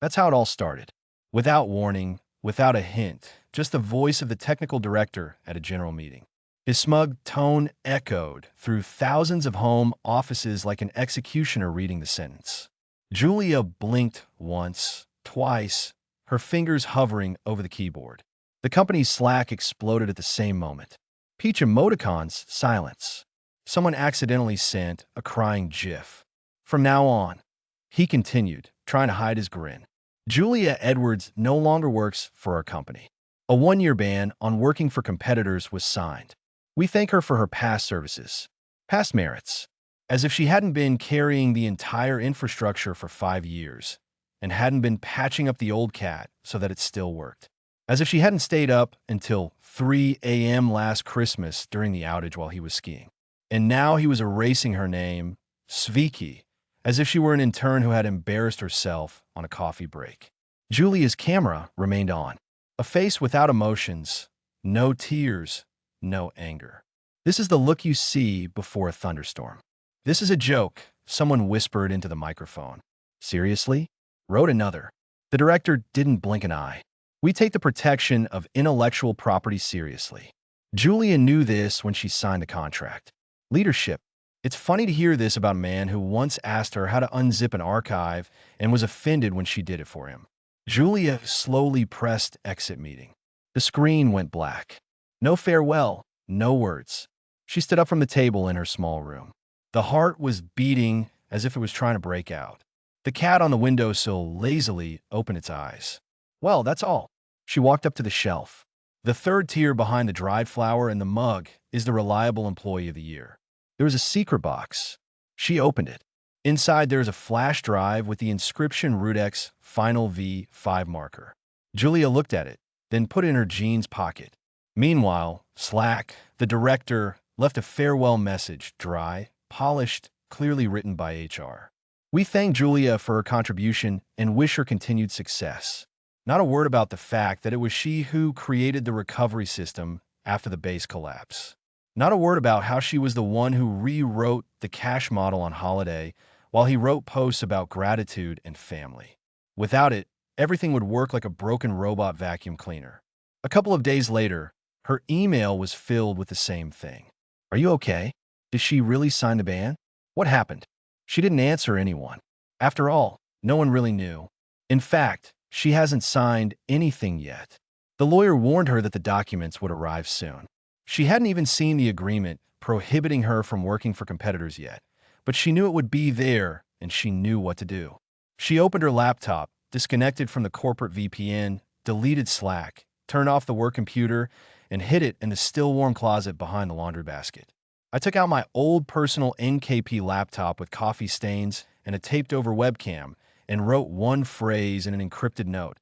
That's how it all started. Without warning, without a hint, just the voice of the technical director at a general meeting. His smug tone echoed through thousands of home offices like an executioner reading the sentence. Julia blinked once, twice, her fingers hovering over the keyboard. The company's Slack exploded at the same moment. Peach emoticons, silence. Someone accidentally sent a crying GIF. From now on, he continued, trying to hide his grin. Julia Edwards no longer works for our company. A one-year ban on working for competitors was signed. We thank her for her past services, past merits, as if she hadn't been carrying the entire infrastructure for 5 years and hadn't been patching up the old cat so that it still worked. As if she hadn't stayed up until 3 a.m. last Christmas during the outage while he was skiing. And now he was erasing her name, Sviki, as if she were an intern who had embarrassed herself on a coffee break. Julia's camera remained on. A face without emotions, no tears, no anger. This is the look you see before a thunderstorm. This is a joke, someone whispered into the microphone. Seriously? Wrote another. The director didn't blink an eye. We take the protection of intellectual property seriously. Julia knew this when she signed the contract. Leadership. It's funny to hear this about a man who once asked her how to unzip an archive and was offended when she did it for him. Julia slowly pressed exit meeting. The screen went black. No farewell, no words. She stood up from the table in her small room. The heart was beating as if it was trying to break out. The cat on the windowsill lazily opened its eyes. Well, that's all. She walked up to the shelf. The third tier behind the dried flower and the mug is the Reliable Employee of the Year. There was a secret box. She opened it. Inside, there is a flash drive with the inscription Rudex Final V5 marker. Julia looked at it, then put it in her jeans pocket. Meanwhile, Slack, the director, left a farewell message, dry, polished, clearly written by HR. We thank Julia for her contribution and wish her continued success. Not a word about the fact that it was she who created the recovery system after the base collapse. Not a word about how she was the one who rewrote the cash model on Holiday while he wrote posts about gratitude and family. Without it, everything would work like a broken robot vacuum cleaner. A couple of days later, her email was filled with the same thing. Are you okay? Did she really sign the ban? What happened? She didn't answer anyone. After all, no one really knew. In fact, she hasn't signed anything yet. The lawyer warned her that the documents would arrive soon. She hadn't even seen the agreement prohibiting her from working for competitors yet, but she knew it would be there and she knew what to do. She opened her laptop, disconnected from the corporate VPN, deleted Slack, turned off the work computer, and hid it in the still warm closet behind the laundry basket. I took out my old personal NKP laptop with coffee stains and a taped-over webcam and wrote one phrase in an encrypted note.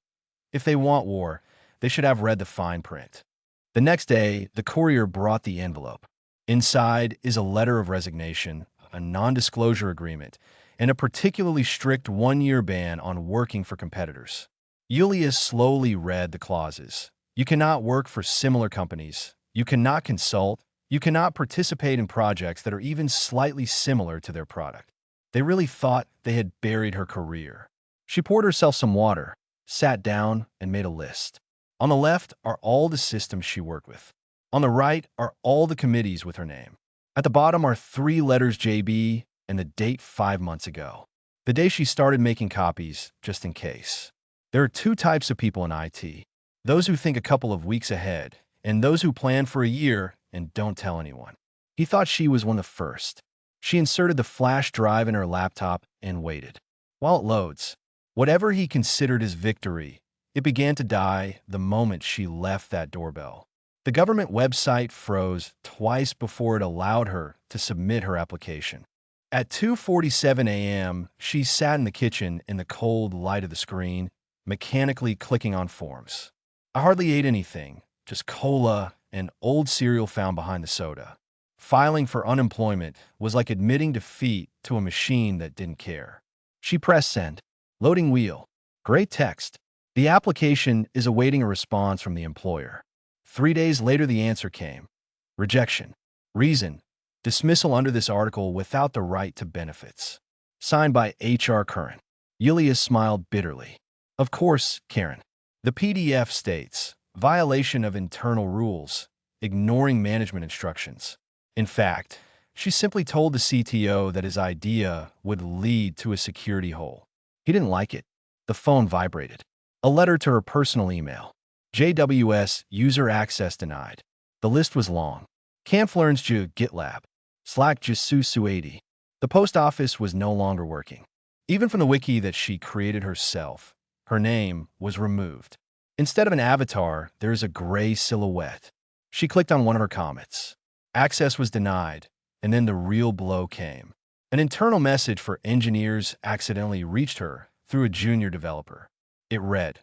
If they want war, they should have read the fine print. The next day, the courier brought the envelope. Inside is a letter of resignation, a non-disclosure agreement, and a particularly strict one-year ban on working for competitors. Yulia slowly read the clauses. You cannot work for similar companies. You cannot consult. You cannot participate in projects that are even slightly similar to their product. They really thought they had buried her career. She poured herself some water, sat down, and made a list. On the left are all the systems she worked with. On the right are all the committees with her name. At the bottom are 3 letters JB and the date 5 months ago. The day she started making copies, just in case. There are 2 types of people in IT. Those who think a couple of weeks ahead, and those who plan for a year and don't tell anyone. He thought she was one of the first. She inserted the flash drive in her laptop and waited. While it loads, whatever he considered his victory, it began to die the moment she left that doorbell. The government website froze twice before it allowed her to submit her application. At 2:47 a.m., she sat in the kitchen in the cold light of the screen, mechanically clicking on forms. I hardly ate anything, just cola and old cereal found behind the soda. Filing for unemployment was like admitting defeat to a machine that didn't care. She pressed send. Loading wheel. Great text. The application is awaiting a response from the employer. 3 days later, the answer came. Rejection. Reason. Dismissal under this article without the right to benefits. Signed by HR Current. Yulia smiled bitterly. Of course, Karen. The PDF states, violation of internal rules, ignoring management instructions. In fact, she simply told the CTO that his idea would lead to a security hole. He didn't like it. The phone vibrated. A letter to her personal email. JWS user access denied. The list was long. Camflearns Ju GitLab. Slack Jisusuadi. The post office was no longer working. Even from the wiki that she created herself, her name was removed. Instead of an avatar, there is a gray silhouette. She clicked on one of her comments. Access was denied, and then the real blow came. An internal message for engineers accidentally reached her through a junior developer. It read,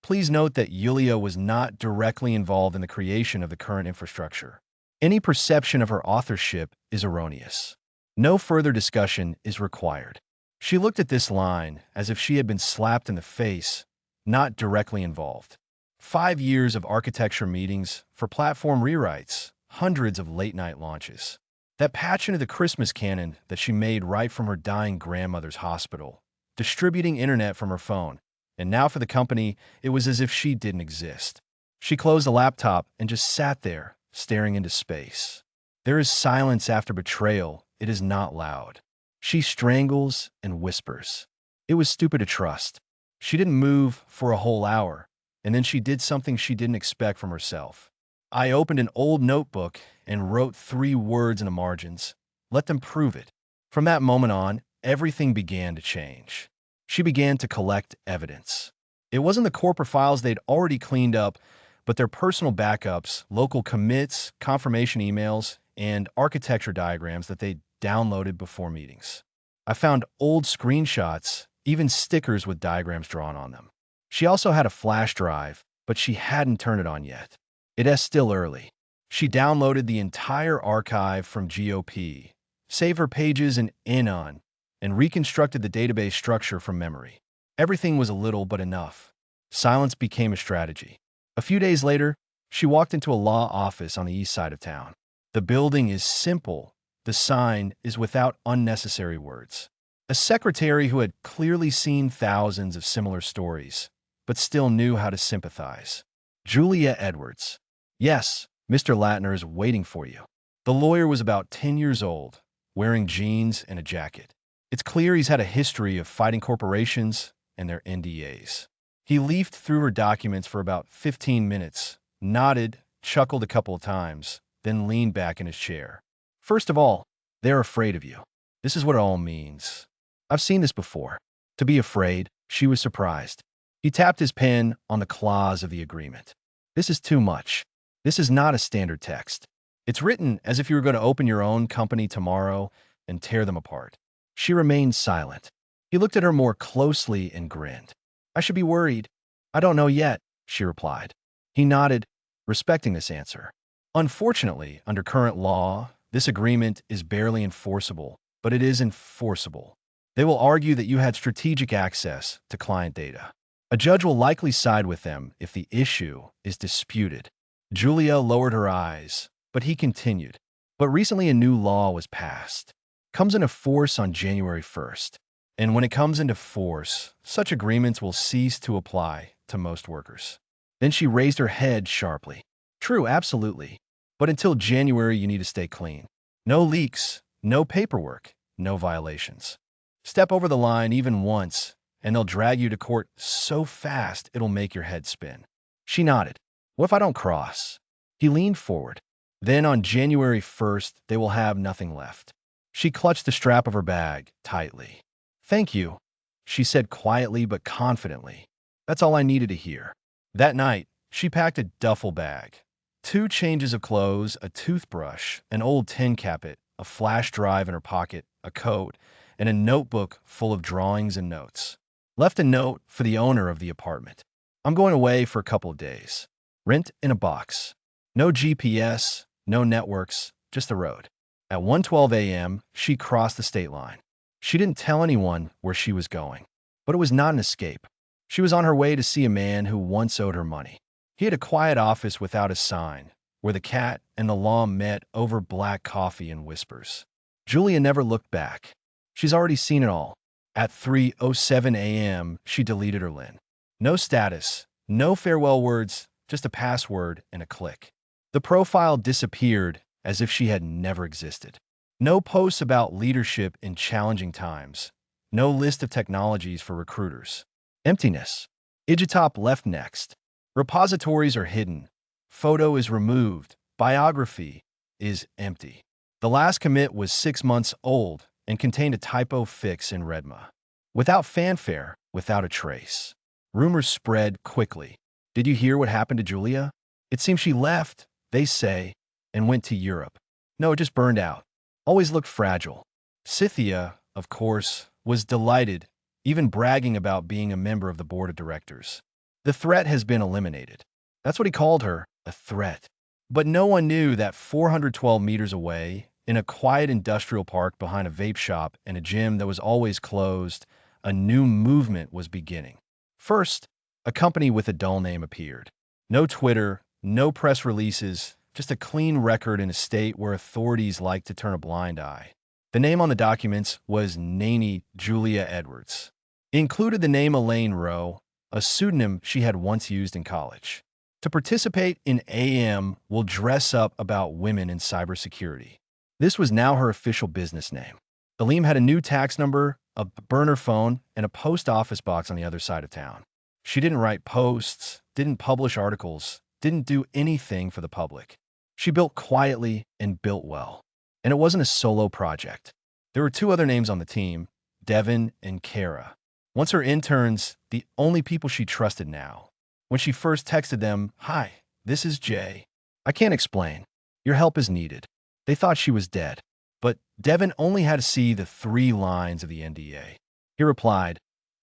"Please note that Yulia was not directly involved in the creation of the current infrastructure. Any perception of her authorship is erroneous. No further discussion is required." She looked at this line as if she had been slapped in the face, not directly involved. 5 years of architecture meetings for platform rewrites, hundreds of late-night launches. That patch into the Christmas canon that she made right from her dying grandmother's hospital, distributing internet from her phone, and now for the company, it was as if she didn't exist. She closed the laptop and just sat there, staring into space. There is silence after betrayal. It is not loud. She strangles and whispers. It was stupid to trust. She didn't move for a whole hour, and then she did something she didn't expect from herself. I opened an old notebook and wrote 3 words in the margins. Let them prove it. From that moment on, everything began to change. She began to collect evidence. It wasn't the corporate files they'd already cleaned up, but their personal backups, local commits, confirmation emails, and architecture diagrams that they'd downloaded before meetings. I found old screenshots, even stickers with diagrams drawn on them. She also had a flash drive, but she hadn't turned it on yet. It is still early. She downloaded the entire archive from GOP, saved her pages in Anon, and reconstructed the database structure from memory. Everything was a little but enough. Silence became a strategy. A few days later, she walked into a law office on the east side of town. The building is simple. The sign is without unnecessary words. A secretary who had clearly seen thousands of similar stories, but still knew how to sympathize. Julia Edwards. Yes, Mr. Latner is waiting for you. The lawyer was about 10 years old, wearing jeans and a jacket. It's clear he's had a history of fighting corporations and their NDAs. He leafed through her documents for about 15 minutes, nodded, chuckled a couple of times, then leaned back in his chair. First of all, they're afraid of you. This is what it all means. I've seen this before. To be afraid, she was surprised. He tapped his pen on the clause of the agreement. This is too much. This is not a standard text. It's written as if you were going to open your own company tomorrow and tear them apart. She remained silent. He looked at her more closely and grinned. I should be worried. I don't know yet, she replied. He nodded, respecting this answer. Unfortunately, under current law, this agreement is barely enforceable, but it is enforceable. They will argue that you had strategic access to client data. A judge will likely side with them if the issue is disputed. Julia lowered her eyes, but he continued. But recently a new law was passed. Comes into force on January 1st. And when it comes into force, such agreements will cease to apply to most workers. Then she raised her head sharply. True, absolutely. But until January, you need to stay clean. No leaks, no paperwork, no violations. Step over the line even once, and they'll drag you to court so fast it'll make your head spin. She nodded. What if I don't cross? He leaned forward. Then on January 1st, they will have nothing left. She clutched the strap of her bag tightly. Thank you, she said quietly but confidently. That's all I needed to hear. That night, she packed a duffel bag. 2 changes of clothes, a toothbrush, an old tin cabinet, a flash drive in her pocket, a coat, and a notebook full of drawings and notes. Left a note for the owner of the apartment. I'm going away for a couple of days. Rent in a box. No GPS, no networks, just the road. At 1:12 a.m., she crossed the state line. She didn't tell anyone where she was going, but it was not an escape. She was on her way to see a man who once owed her money. He had a quiet office without a sign, where the cat and the law met over black coffee and whispers. Julia never looked back. She's already seen it all. At 3:07 a.m., she deleted her LinkedIn. No status, no farewell words, just a password and a click. The profile disappeared as if she had never existed. No posts about leadership in challenging times. No list of technologies for recruiters. Emptiness. Igitop left next. Repositories are hidden. Photo is removed. Biography is empty. The last commit was 6 months old and contained a typo fix in Redma. Without fanfare, without a trace. Rumors spread quickly. Did you hear what happened to Julia? It seems she left, they say, and went to Europe. No, it just burned out. Always looked fragile. Scythia, of course, was delighted, even bragging about being a member of the board of directors. The threat has been eliminated. That's what he called her, a threat. But no one knew that 412 meters away, in a quiet industrial park behind a vape shop and a gym that was always closed, a new movement was beginning. First, a company with a dull name appeared. No Twitter, no press releases, just a clean record in a state where authorities like to turn a blind eye. The name on the documents was Nanny Julia Edwards. It included the name Elaine Rowe, a pseudonym she had once used in college. To participate in AM will dress up about women in cybersecurity. This was now her official business name. Elaine had a new tax number, a burner phone, and a post office box on the other side of town. She didn't write posts, didn't publish articles, didn't do anything for the public. She built quietly and built well. And it wasn't a solo project. There were 2 other names on the team, Devin and Kara. Once her interns, the only people she trusted now. When she first texted them, "Hi, this is Jay. I can't explain. Your help is needed." They thought she was dead. But Devin only had to see the 3 lines of the NDA. He replied,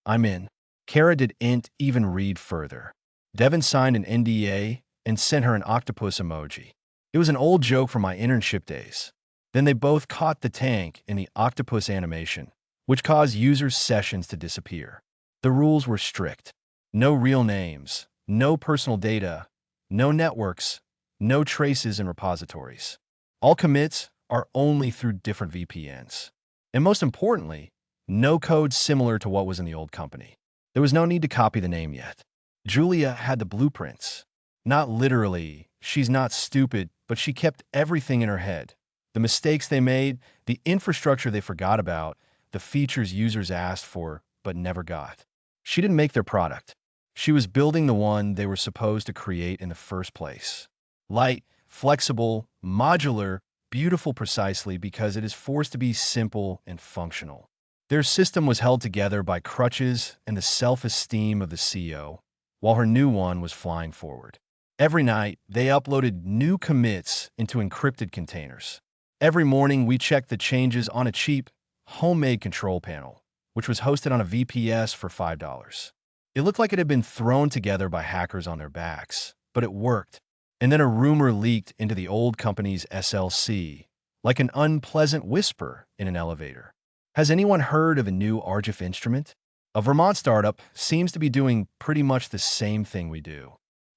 "I'm in." Kara didn't even read further. Devin signed an NDA and sent her an octopus emoji. It was an old joke from my internship days. Then they both caught the tank in the octopus animation, which caused users' sessions to disappear. The rules were strict. No real names, no personal data, no networks, no traces in repositories. All commits are only through different VPNs. And most importantly, no code similar to what was in the old company. There was no need to copy the name yet. Julia had the blueprints. Not literally, she's not stupid, but she kept everything in her head. The mistakes they made, the infrastructure they forgot about, the features users asked for but never got. She didn't make their product. She was building the one they were supposed to create in the first place. Light, flexible, modular, beautiful precisely because it is forced to be simple and functional. Their system was held together by crutches and the self-esteem of the CEO, while her new one was flying forward. Every night, they uploaded new commits into encrypted containers. Every morning, we checked the changes on a cheap, homemade control panel, which was hosted on a VPS for $5. It looked like it had been thrown together by hackers on their backs, but it worked. And then a rumor leaked into the old company's SLC, like an unpleasant whisper in an elevator. Has anyone heard of a new Argif instrument? A Vermont startup seems to be doing pretty much the same thing we do.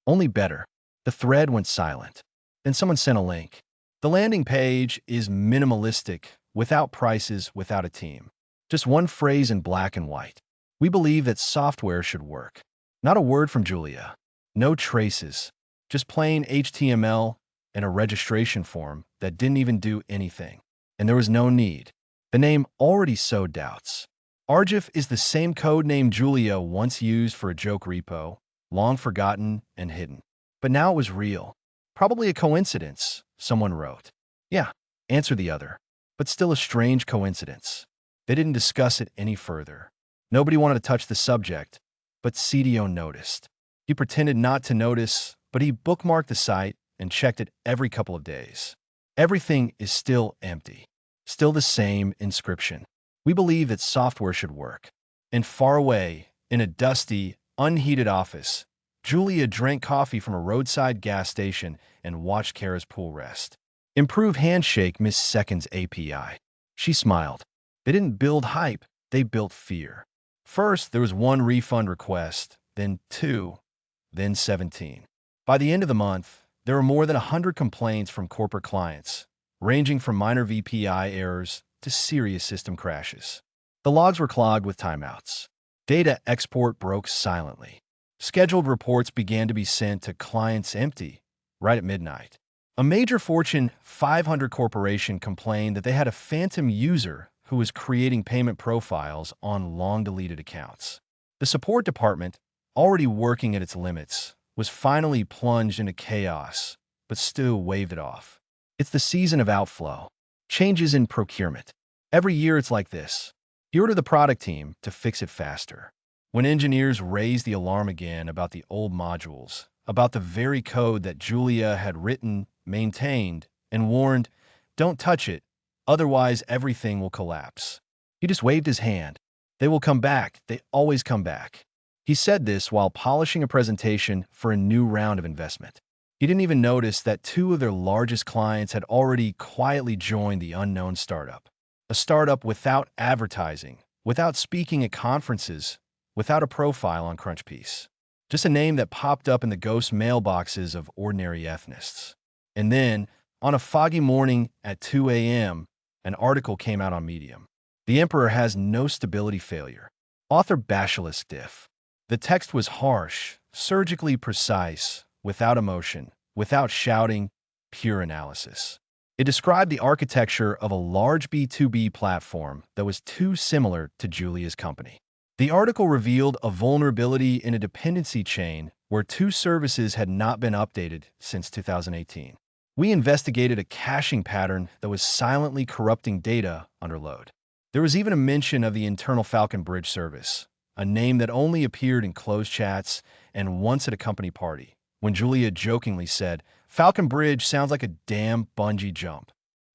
Only better. The thread went silent. Then someone sent a link. The landing page is minimalistic, without prices, without a team. Just one phrase in black and white. We believe that software should work. Not a word from Julia. No traces. Just plain HTML and a registration form that didn't even do anything. And there was no need. The name already sowed doubts. Argif is the same code name Julia once used for a joke repo, long forgotten and hidden. But now it was real. Probably a coincidence, someone wrote. Yeah, answered the other. But still a strange coincidence. They didn't discuss it any further. Nobody wanted to touch the subject, but CDO noticed. He pretended not to notice, but he bookmarked the site and checked it every couple of days. Everything is still empty. Still the same inscription. We believe that software should work. And far away, in a dusty, unheated office, Julia drank coffee from a roadside gas station and watched Kara's pool rest. Improve Handshake Miss Seconds API. She smiled. They didn't build hype, they built fear. First, there was 1 refund request, then 2, then 17. By the end of the month, there were more than 100 complaints from corporate clients, ranging from minor VPI errors to serious system crashes. The logs were clogged with timeouts. Data export broke silently. Scheduled reports began to be sent to clients empty, right at midnight. A major Fortune 500 corporation complained that they had a phantom user who was creating payment profiles on long-deleted accounts. The support department, already working at its limits, was finally plunged into chaos, but still waved it off. It's the season of outflow. Changes in procurement. Every year it's like this. You order the product team to fix it faster. When engineers raised the alarm again about the old modules, about the very code that Julia had written, maintained, and warned, don't touch it, otherwise everything will collapse. He just waved his hand. They will come back. They always come back. He said this while polishing a presentation for a new round of investment. He didn't even notice that two of their largest clients had already quietly joined the unknown startup. A startup without advertising, without speaking at conferences, without a profile on Crunchpiece. Just a name that popped up in the ghost mailboxes of ordinary ethnists. And then, on a foggy morning at 2 a.m., an article came out on Medium. The Emperor has no stability failure. Author Basilisk Diff. The text was harsh, surgically precise, without emotion, without shouting, pure analysis. It described the architecture of a large B2B platform that was too similar to Julia's company. The article revealed a vulnerability in a dependency chain where two services had not been updated since 2018. We investigated a caching pattern that was silently corrupting data under load. There was even a mention of the internal Falcon Bridge service, a name that only appeared in closed chats and once at a company party, when Julia jokingly said, "Falcon Bridge sounds like a damn bungee jump."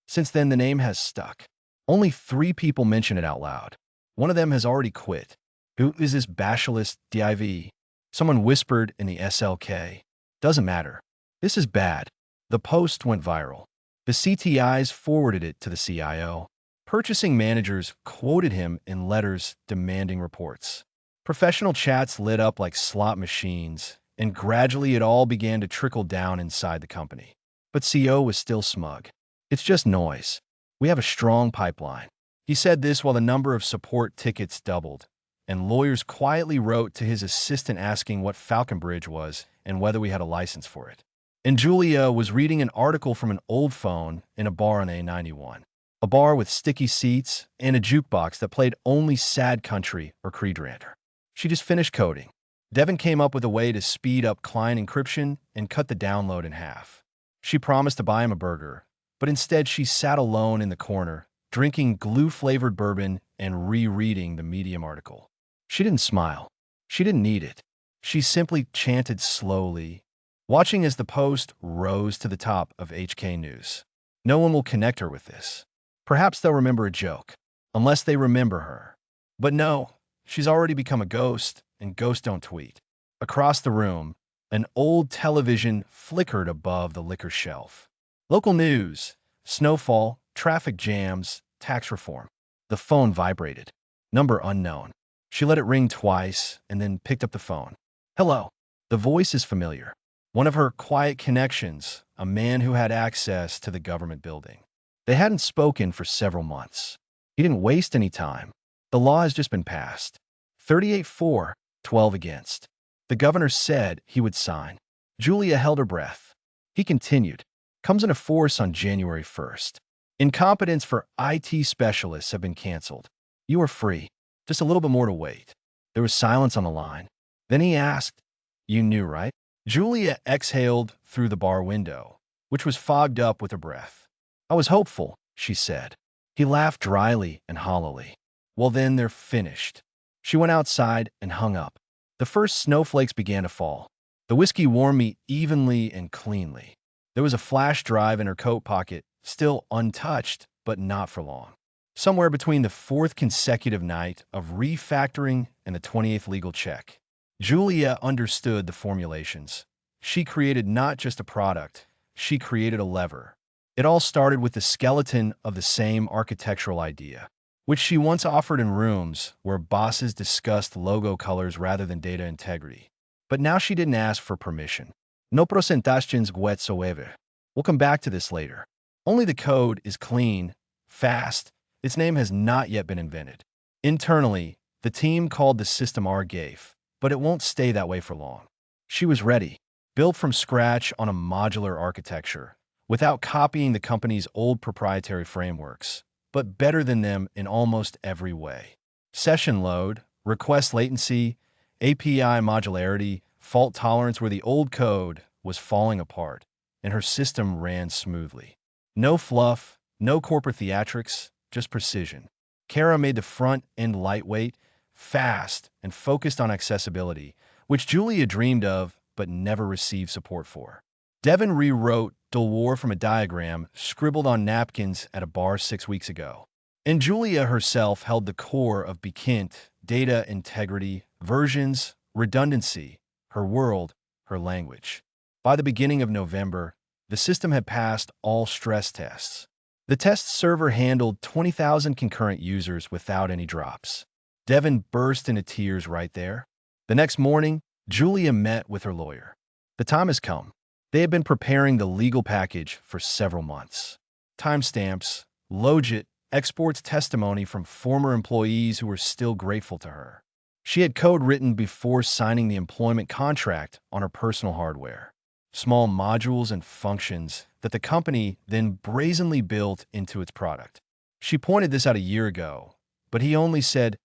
Since then, the name has stuck. Only 3 people mention it out loud. One of them has already quit. Who is this Basilisk Div? Someone whispered in the SLK. Doesn't matter. This is bad. The post went viral. The CTIs forwarded it to the CIO. Purchasing managers quoted him in letters demanding reports. Professional chats lit up like slot machines, and gradually it all began to trickle down inside the company. But CEO was still smug. It's just noise. We have a strong pipeline. He said this while the number of support tickets doubled, and lawyers quietly wrote to his assistant asking what Falcon Bridge was and whether we had a license for it. And Julia was reading an article from an old phone in a bar on A91. A bar with sticky seats and a jukebox that played only Sad Country or Creedranter. She just finished coding. Devin came up with a way to speed up client encryption and cut the download in half. She promised to buy him a burger, but instead she sat alone in the corner, drinking glue-flavored bourbon and rereading the Medium article. She didn't smile. She didn't need it. She simply chanted slowly, watching as the post rose to the top of HK News. No one will connect her with this. Perhaps they'll remember a joke, unless they remember her. But no, she's already become a ghost, and ghosts don't tweet. Across the room, an old television flickered above the liquor shelf. Local news, snowfall, traffic jams, tax reform. The phone vibrated. Number unknown. She let it ring twice and then picked up the phone. Hello. The voice is familiar. One of her quiet connections, a man who had access to the government building. They hadn't spoken for several months. He didn't waste any time. The law has just been passed. 38 for, 12 against. The governor said he would sign. Julia held her breath. He continued. Comes into force on January 1st. Incompetence for IT specialists have been canceled. You are free. Just a little bit more to wait. There was silence on the line. Then he asked, "You knew, right?" Julia exhaled through the bar window, which was fogged up with her breath. "I was hopeful," she said. He laughed dryly and hollowly. "Well, then they're finished." She went outside and hung up. The first snowflakes began to fall. The whiskey warmed me evenly and cleanly. There was a flash drive in her coat pocket, still untouched, but not for long. Somewhere between the 4th consecutive night of refactoring and the 28th legal check. Julia understood the formulations. She created not just a product, she created a lever. It all started with the skeleton of the same architectural idea, which she once offered in rooms where bosses discussed logo colors rather than data integrity. But now she didn't ask for permission. No presentations whatsoever. We'll come back to this later. Only the code is clean, fast. Its name has not yet been invented. Internally, the team called the system RGAFE, But it won't stay that way for long. She was ready, built from scratch on a modular architecture, without copying the company's old proprietary frameworks, but better than them in almost every way. Session load, request latency, API modularity, fault tolerance where the old code was falling apart, and her system ran smoothly. No fluff, no corporate theatrics, just precision. Kara made the front end lightweight, fast, and focused on accessibility, which Julia dreamed of but never received support for. Devin rewrote Delwar from a diagram scribbled on napkins at a bar 6 weeks ago. And Julia herself held the core of Beacon, data integrity, versions, redundancy, her world, her language. By the beginning of November, the system had passed all stress tests. The test server handled 20,000 concurrent users without any drops. Devin burst into tears right there. The next morning, Julia met with her lawyer. The time has come. They had been preparing the legal package for several months. Timestamps, Logit exports testimony from former employees who were still grateful to her. She had code written before signing the employment contract on her personal hardware. Small modules and functions that the company then brazenly built into its product. She pointed this out a year ago, but he only said,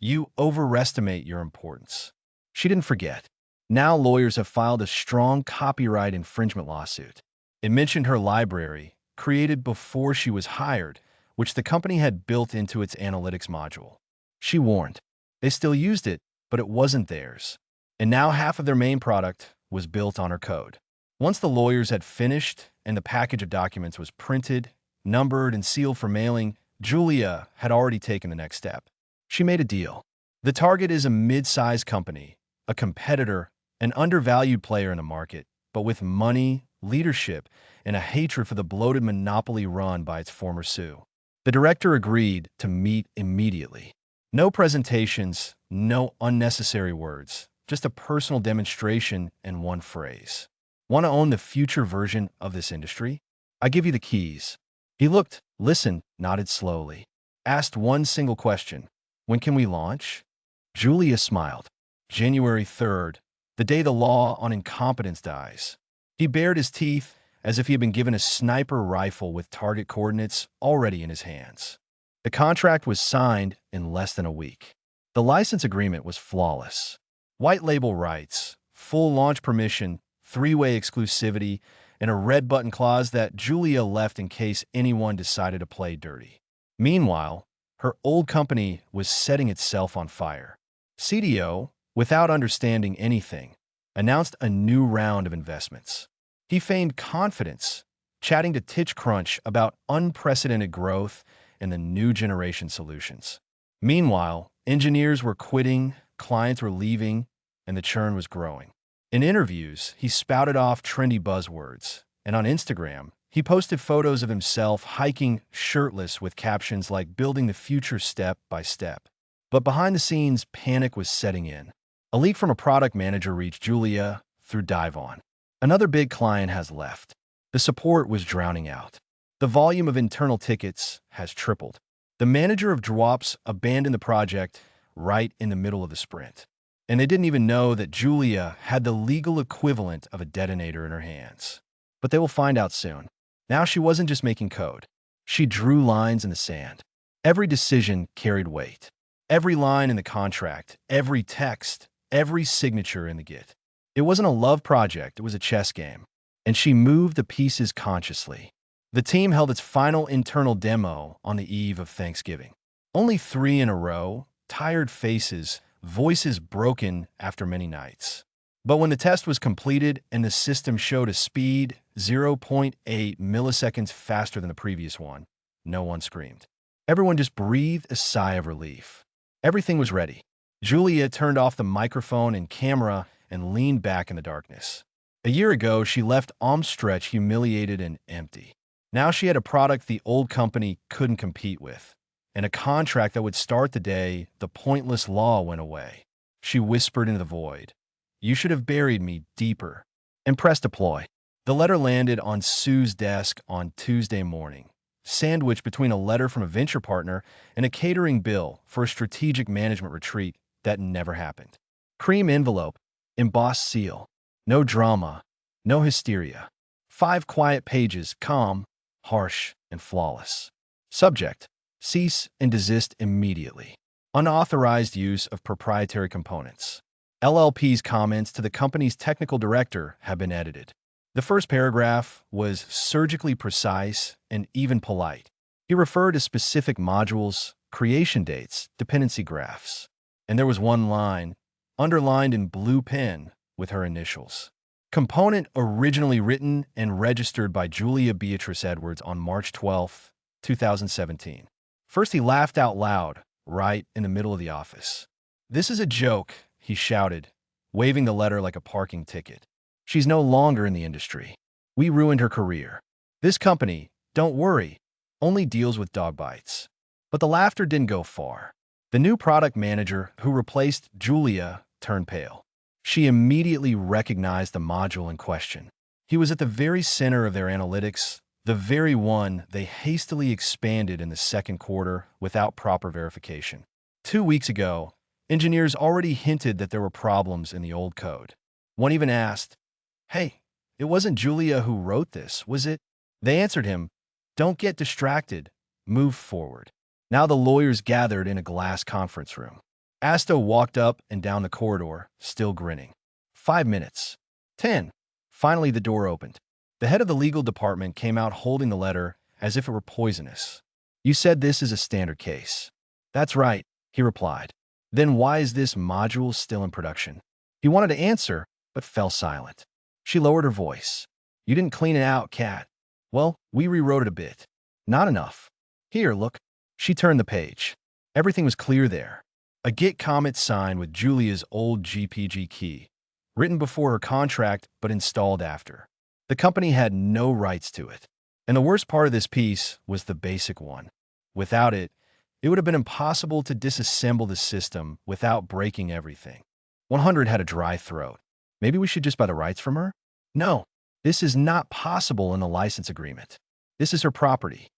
"You overestimate your importance." She didn't forget. Now lawyers have filed a strong copyright infringement lawsuit. It mentioned her library, created before she was hired, which the company had built into its analytics module. She warned. They still used it, but it wasn't theirs. And now half of their main product was built on her code. Once the lawyers had finished and the package of documents was printed, numbered, and sealed for mailing, Julia had already taken the next step. She made a deal. The target is a mid-sized company, a competitor, an undervalued player in the market, but with money, leadership, and a hatred for the bloated monopoly run by its former Sue. The director agreed to meet immediately. No presentations, no unnecessary words, just a personal demonstration and one phrase. Want to own the future version of this industry? I give you the keys. He looked, listened, nodded slowly. Asked one single question. When can we launch? Julia smiled. January 3rd, the day the law on incompetence dies. He bared his teeth as if he had been given a sniper rifle with target coordinates already in his hands. The contract was signed in less than a week. The license agreement was flawless. White label rights, full launch permission, three-way exclusivity, and a red button clause that Julia left in case anyone decided to play dirty. Meanwhile, her old company was setting itself on fire. CDO, without understanding anything, announced a new round of investments. He feigned confidence, chatting to TechCrunch about unprecedented growth and the new generation solutions. Meanwhile, engineers were quitting, clients were leaving, and the churn was growing. In interviews, he spouted off trendy buzzwords, and on Instagram, he posted photos of himself hiking shirtless with captions like "building the future step by step." But behind the scenes, panic was setting in. A leak from a product manager reached Julia through DiveOn. Another big client has left. The support was drowning out. The volume of internal tickets has tripled. The manager of Drops abandoned the project right in the middle of the sprint. And they didn't even know that Julia had the legal equivalent of a detonator in her hands. But they will find out soon. Now she wasn't just making code. She drew lines in the sand. Every decision carried weight. Every line in the contract, every text, every signature in the Git. It wasn't a love project, it was a chess game. And she moved the pieces consciously. The team held its final internal demo on the eve of Thanksgiving. Only 3 in a row, tired faces, voices broken after many nights. But when the test was completed and the system showed a speed 0.8 milliseconds faster than the previous one, no one screamed. Everyone just breathed a sigh of relief. Everything was ready. Julia turned off the microphone and camera and leaned back in the darkness. A year ago, she left Stretch humiliated and empty. Now she had a product the old company couldn't compete with, and a contract that would start the day the pointless law went away. She whispered into the void, "You should have buried me deeper," and pressed deploy. The letter landed on Sue's desk on Tuesday morning, sandwiched between a letter from a venture partner and a catering bill for a strategic management retreat that never happened. Cream envelope, embossed seal. No drama, no hysteria. 5 quiet pages, calm, harsh, and flawless. Subject: cease and desist immediately. Unauthorized use of proprietary components. LLP's comments to the company's technical director have been edited. The first paragraph was surgically precise and even polite. He referred to specific modules, creation dates, dependency graphs. And there was one line, underlined in blue pen, with her initials. Component originally written and registered by Julia Beatrice Edwards on March 12, 2017. First, he laughed out loud, right in the middle of the office. "This is a joke," he shouted, waving the letter like a parking ticket. "She's no longer in the industry. We ruined her career. This company, don't worry, only deals with dog bites." But the laughter didn't go far. The new product manager who replaced Julia turned pale. She immediately recognized the module in question. He was at the very center of their analytics, the very one they hastily expanded in the second quarter without proper verification. 2 weeks ago, engineers already hinted that there were problems in the old code. One even asked, "Hey, it wasn't Julia who wrote this, was it?" They answered him, "Don't get distracted, move forward." Now the lawyers gathered in a glass conference room. Asto walked up and down the corridor, still grinning. 5 minutes. 10. Finally, the door opened. The head of the legal department came out holding the letter as if it were poisonous. "You said this is a standard case." "That's right," he replied. "Then why is this module still in production?" He wanted to answer, but fell silent. She lowered her voice. "You didn't clean it out, Kat." "Well, we rewrote it a bit." "Not enough." "Here, look." She turned the page. Everything was clear there. A Git commit sign with Julia's old GPG key, written before her contract but installed after. The company had no rights to it. And the worst part of this piece was the basic one. Without it, it would have been impossible to disassemble the system without breaking everything. 100 had a dry throat. "Maybe we should just buy the rights from her?" "No, this is not possible in the license agreement. This is her property."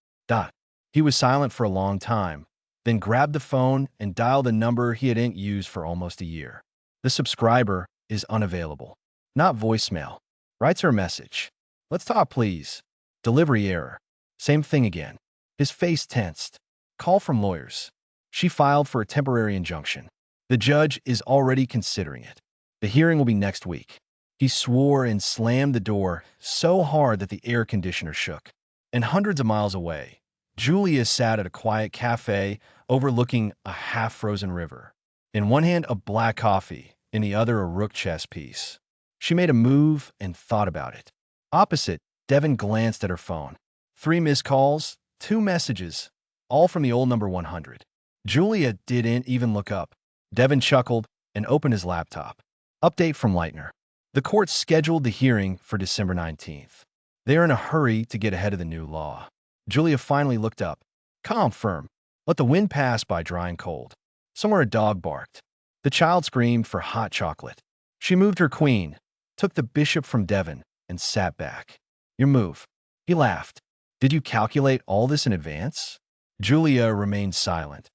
He was silent for a long time, then grabbed the phone and dialed a number he hadn't used for almost a year. "The subscriber is unavailable." Not voicemail. Writes her a message. "Let's talk, please." Delivery error. Same thing again. His face tensed. "Call from lawyers." She filed for a temporary injunction. "The judge is already considering it. The hearing will be next week." He swore and slammed the door so hard that the air conditioner shook. And hundreds of miles away, Julia sat at a quiet cafe overlooking a half-frozen river. In one hand, a black coffee, in the other, a rook chess piece. She made a move and thought about it. Opposite, Devin glanced at her phone. 3 missed calls, 2 messages, all from the old number 100. Julia didn't even look up. Devin chuckled and opened his laptop. Update from Leitner. The court scheduled the hearing for December 19th. They are in a hurry to get ahead of the new law. Julia finally looked up. Calm, firm. Let the wind pass by dry and cold. Somewhere a dog barked. The child screamed for hot chocolate. She moved her queen, took the bishop from Devin, and sat back. Your move. He laughed. Did you calculate all this in advance? Julia remained silent,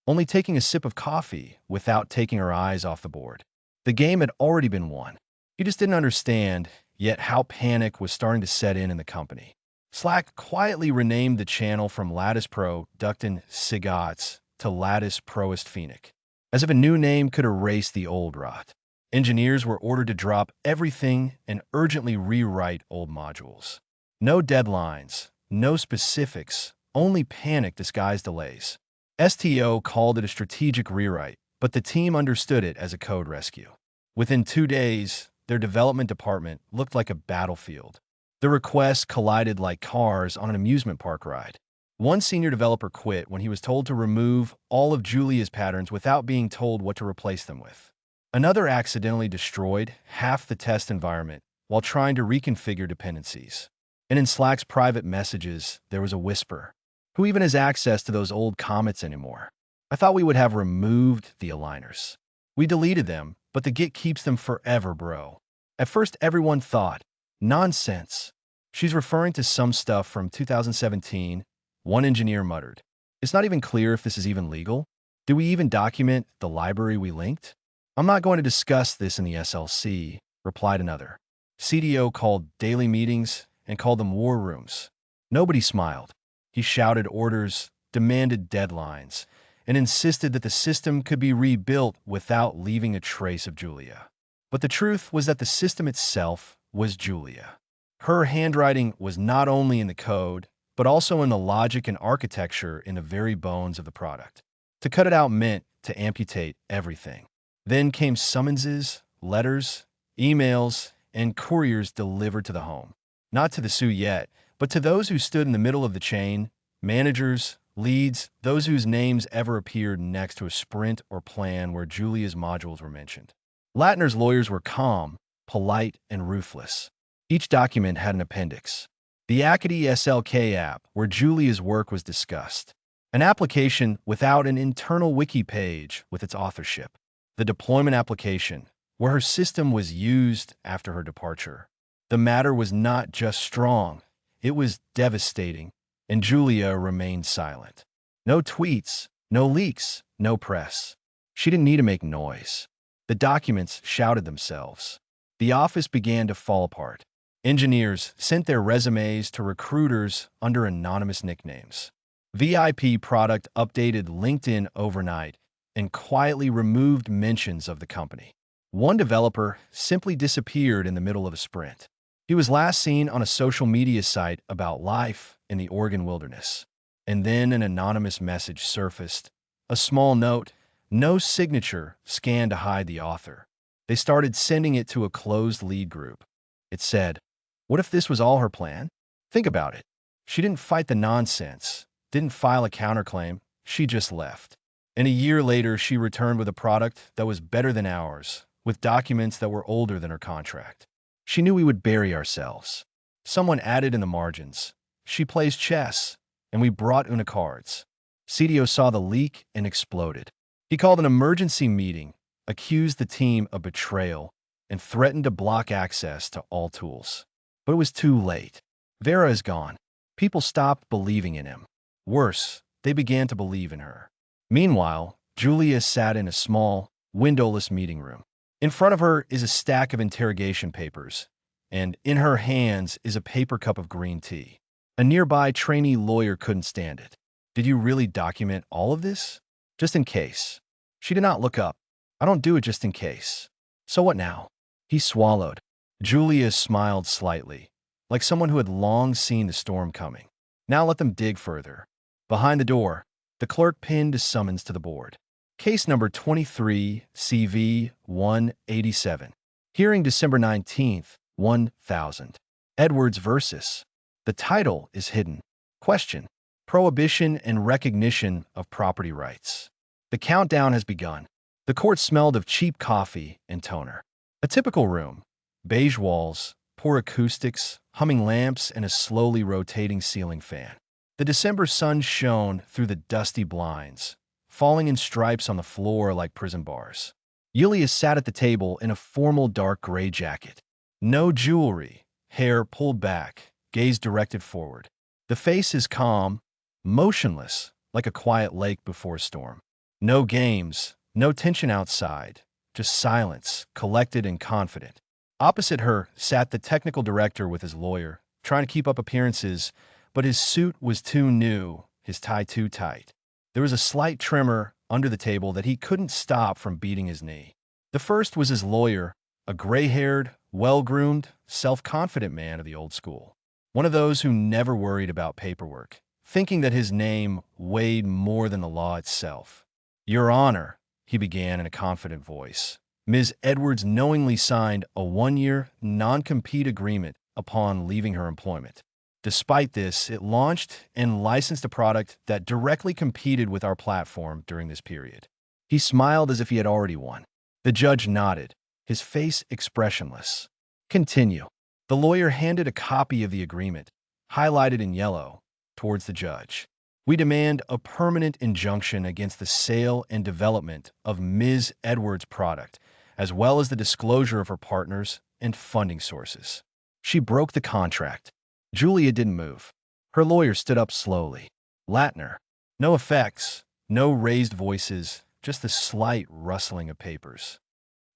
only taking a sip of coffee without taking her eyes off the board. The game had already been won. He just didn't understand yet how panic was starting to set in the company. Slack quietly renamed the channel from Lattice Pro Ductin Sigats to Lattice Proist Phoenix, as if a new name could erase the old rot. Engineers were ordered to drop everything and urgently rewrite old modules. No deadlines, no specifics, only panic disguised delays. STO called it a strategic rewrite, but the team understood it as a code rescue. Within 2 days, their development department looked like a battlefield. The requests collided like cars on an amusement park ride. One senior developer quit when he was told to remove all of Julia's patterns without being told what to replace them with. Another accidentally destroyed half the test environment while trying to reconfigure dependencies. And in Slack's private messages, there was a whisper. Who even has access to those old commits anymore? I thought we would have removed the aligners. We deleted them, but the Git keeps them forever, bro. At first, everyone thought, nonsense. She's referring to some stuff from 2017, one engineer muttered. It's not even clear if this is even legal. Do we even document the library we linked? I'm not going to discuss this in the SLC, replied another. CDO called daily meetings and called them war rooms. Nobody smiled. He shouted orders, demanded deadlines, and insisted that the system could be rebuilt without leaving a trace of Julia. But the truth was that the system itself was Julia. Her handwriting was not only in the code, but also in the logic and architecture in the very bones of the product. To cut it out meant to amputate everything. Then came summonses, letters, emails, and couriers delivered to the home. Not to the Sioux yet, but to those who stood in the middle of the chain, managers, leads, those whose names ever appeared next to a sprint or plan where Julia's modules were mentioned. Latner's lawyers were calm, polite, and ruthless. Each document had an appendix. The Acadie SLK app, where Julia's work was discussed. An application without an internal wiki page with its authorship. The deployment application, where her system was used after her departure. The matter was not just strong, it was devastating, and Julia remained silent. No tweets, no leaks, no press. She didn't need to make noise. The documents shouted themselves. The office began to fall apart. Engineers sent their resumes to recruiters under anonymous nicknames. VIP product updated LinkedIn overnight and quietly removed mentions of the company. One developer simply disappeared in the middle of a sprint. He was last seen on a social media site about life in the Oregon wilderness. And then an anonymous message surfaced. A small note, no signature, scanned to hide the author. They started sending it to a closed lead group. It said, "What if this was all her plan? Think about it. She didn't fight the nonsense, didn't file a counterclaim, she just left. And a year later, she returned with a product that was better than ours, with documents that were older than her contract. She knew we would bury ourselves. Someone added in the margins, she plays chess, and we brought Una cards." CDO saw the leak and exploded. He called an emergency meeting, accused the team of betrayal, and threatened to block access to all tools. But it was too late. Vera is gone. People stopped believing in him. Worse, they began to believe in her. Meanwhile, Julia sat in a small, windowless meeting room. In front of her is a stack of interrogation papers, and in her hands is a paper cup of green tea. A nearby trainee lawyer couldn't stand it. "Did you really document all of this?" "Just in case." She did not look up. "I don't do it just in case." "So what now?" He swallowed. Julia smiled slightly, like someone who had long seen the storm coming. "Now let them dig further." Behind the door, the clerk pinned a summons to the board. Case number 23 CV 187. Hearing December 19th, 1000. Edwards versus. The title is hidden. Question: Prohibition and recognition of property rights. The countdown has begun. The court smelled of cheap coffee and toner. A typical room. Beige walls, poor acoustics, humming lamps, and a slowly rotating ceiling fan. The December sun shone through the dusty blinds, falling in stripes on the floor like prison bars. Julia sat at the table in a formal dark gray jacket. No jewelry, hair pulled back, gaze directed forward. The face is calm, motionless, like a quiet lake before a storm. No games, no tension outside, just silence, collected and confident. Opposite her sat the technical director with his lawyer, trying to keep up appearances, but his suit was too new, his tie too tight. There was a slight tremor under the table that he couldn't stop from beating his knee. The first was his lawyer, a gray-haired, well-groomed, self-confident man of the old school. One of those who never worried about paperwork, thinking that his name weighed more than the law itself. "Your Honor," he began in a confident voice, "Ms. Edwards knowingly signed a 1-year non-compete agreement upon leaving her employment. Despite this, it launched and licensed a product that directly competed with our platform during this period." He smiled as if he had already won. The judge nodded, his face expressionless. "Continue." The lawyer handed a copy of the agreement, highlighted in yellow, towards the judge. "We demand a permanent injunction against the sale and development of Ms. Edwards' product, as well as the disclosure of her partners and funding sources." She broke the contract. Julia didn't move. Her lawyer stood up slowly. "Latner." No effects, no raised voices, just the slight rustling of papers.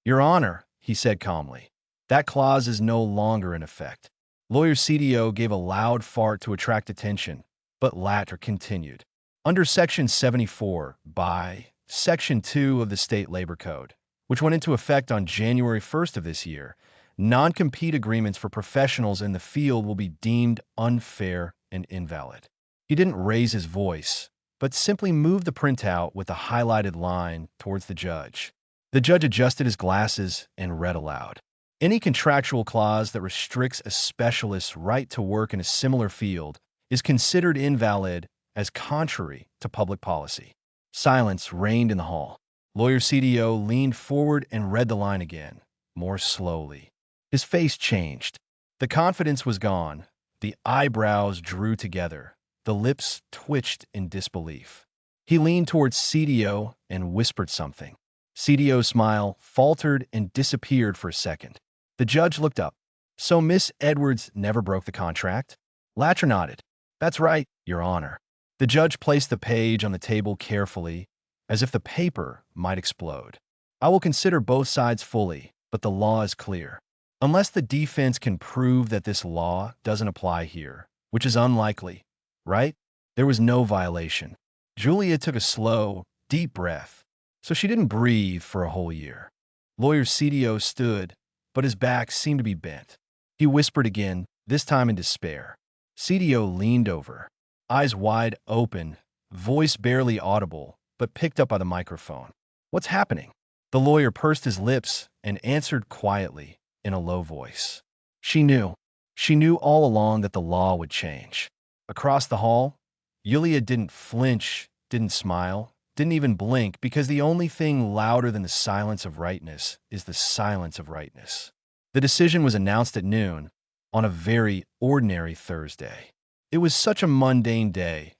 Your Honor, he said calmly, that clause is no longer in effect. Lawyer CDO gave a loud fart to attract attention, but Latter continued. Under Section 74 by Section 2 of the State Labor Code, which went into effect on January 1st of this year, non-compete agreements for professionals in the field will be deemed unfair and invalid. He didn't raise his voice, but simply moved the printout with a highlighted line towards the judge. The judge adjusted his glasses and read aloud. Any contractual clause that restricts a specialist's right to work in a similar field is considered invalid as contrary to public policy. Silence reigned in the hall. Lawyer CDO leaned forward and read the line again, more slowly. His face changed. The confidence was gone. The eyebrows drew together. The lips twitched in disbelief. He leaned towards CDO and whispered something. CDO's smile faltered and disappeared for a second. The judge looked up. So Miss Edwards never broke the contract? Latter nodded. That's right, Your Honor. The judge placed the page on the table carefully, as if the paper might explode. I will consider both sides fully, but the law is clear. Unless the defense can prove that this law doesn't apply here, which is unlikely, right? There was no violation. Julia took a slow, deep breath, so she didn't breathe for a whole year. Lawyer CDO stood, but his back seemed to be bent. He whispered again, this time in despair. CDO leaned over, eyes wide open, voice barely audible, but picked up by the microphone. What's happening? The lawyer pursed his lips and answered quietly in a low voice. She knew. She knew all along that the law would change. Across the hall, Yulia didn't flinch, didn't smile, didn't even blink, because the only thing louder than the silence of rightness is the silence of rightness. The decision was announced at noon on a very ordinary Thursday. It was such a mundane day,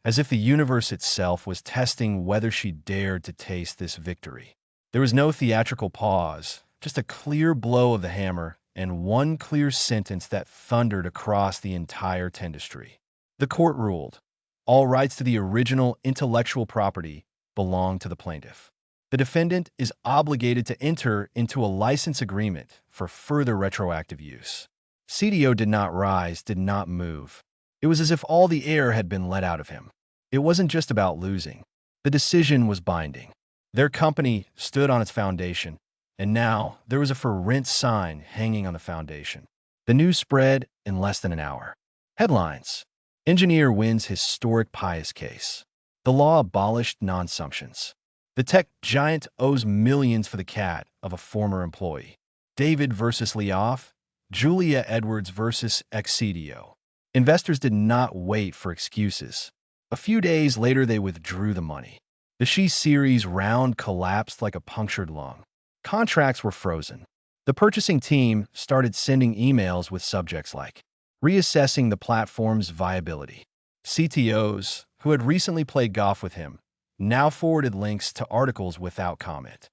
as if the universe itself was testing whether she dared to taste this victory. There was no theatrical pause, just a clear blow of the hammer and one clear sentence that thundered across the entire industry. The court ruled, all rights to the original intellectual property belong to the plaintiff. The defendant is obligated to enter into a license agreement for further retroactive use. CDO did not rise, did not move. It was as if all the air had been let out of him. It wasn't just about losing. The decision was binding. Their company stood on its foundation, and now there was a for rent sign hanging on the foundation. The news spread in less than an hour. Headlines: Engineer wins historic Pius case. The law abolished non-sumptions. The tech giant owes millions for the cat of a former employee. David versus Leoff. Julia Edwards versus Excedio. Investors did not wait for excuses. A few days later, they withdrew the money. The She Series round collapsed like a punctured lung. Contracts were frozen. The purchasing team started sending emails with subjects like reassessing the platform's viability. CTOs, who had recently played golf with him, now forwarded links to articles without comment.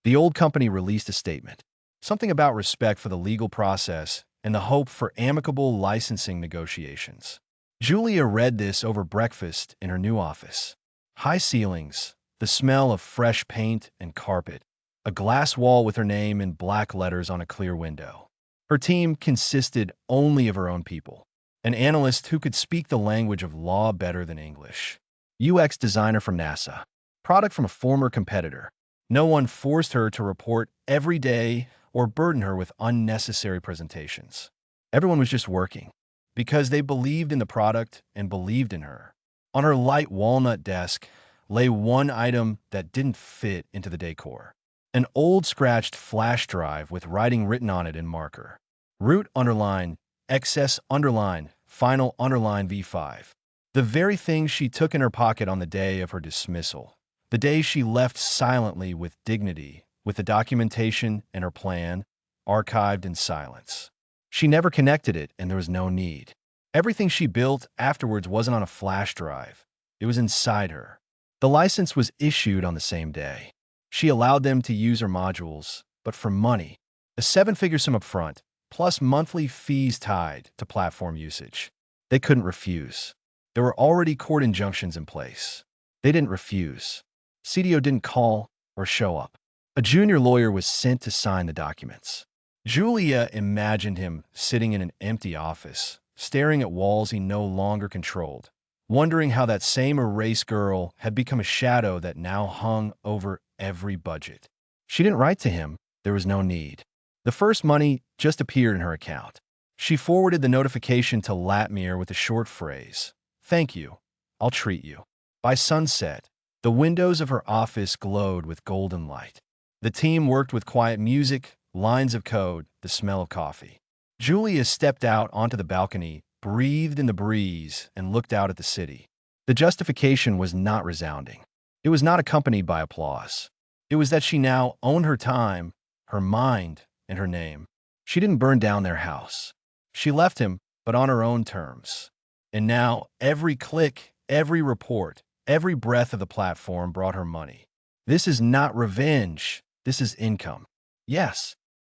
The old company released a statement. Something about respect for the legal process and the hope for amicable licensing negotiations. Julia read this over breakfast in her new office. High ceilings, the smell of fresh paint and carpet, a glass wall with her name in black letters on a clear window. Her team consisted only of her own people, an analyst who could speak the language of law better than English, UX designer from NASA, product from a former competitor. No one forced her to report every day or burden her with unnecessary presentations. Everyone was just working because they believed in the product and believed in her. On her light walnut desk lay one item that didn't fit into the decor. An old scratched flash drive with writing written on it in marker. Root underline, excess underline, final underline V5. The very thing she took in her pocket on the day of her dismissal. The day she left silently with dignity, with the documentation and her plan archived in silence. She never connected it, and there was no need. Everything she built afterwards wasn't on a flash drive. It was inside her. The license was issued on the same day. She allowed them to use her modules, but for money. A seven-figure sum up front, plus monthly fees tied to platform usage. They couldn't refuse. There were already court injunctions in place. They didn't refuse. CDO didn't call or show up. A junior lawyer was sent to sign the documents. Julia imagined him sitting in an empty office, staring at walls he no longer controlled, wondering how that same erased girl had become a shadow that now hung over every budget. She didn't write to him. There was no need. The first money just appeared in her account. She forwarded the notification to Latmir with a short phrase, "Thank you. I'll treat you." By sunset, the windows of her office glowed with golden light. The team worked with quiet music, lines of code, the smell of coffee. Julia stepped out onto the balcony, breathed in the breeze, and looked out at the city. The justification was not resounding. It was not accompanied by applause. It was that she now owned her time, her mind, and her name. She didn't burn down their house. She left him, but on her own terms. And now, every click, every report, every breath of the platform brought her money. This is not revenge. This is income. Yes,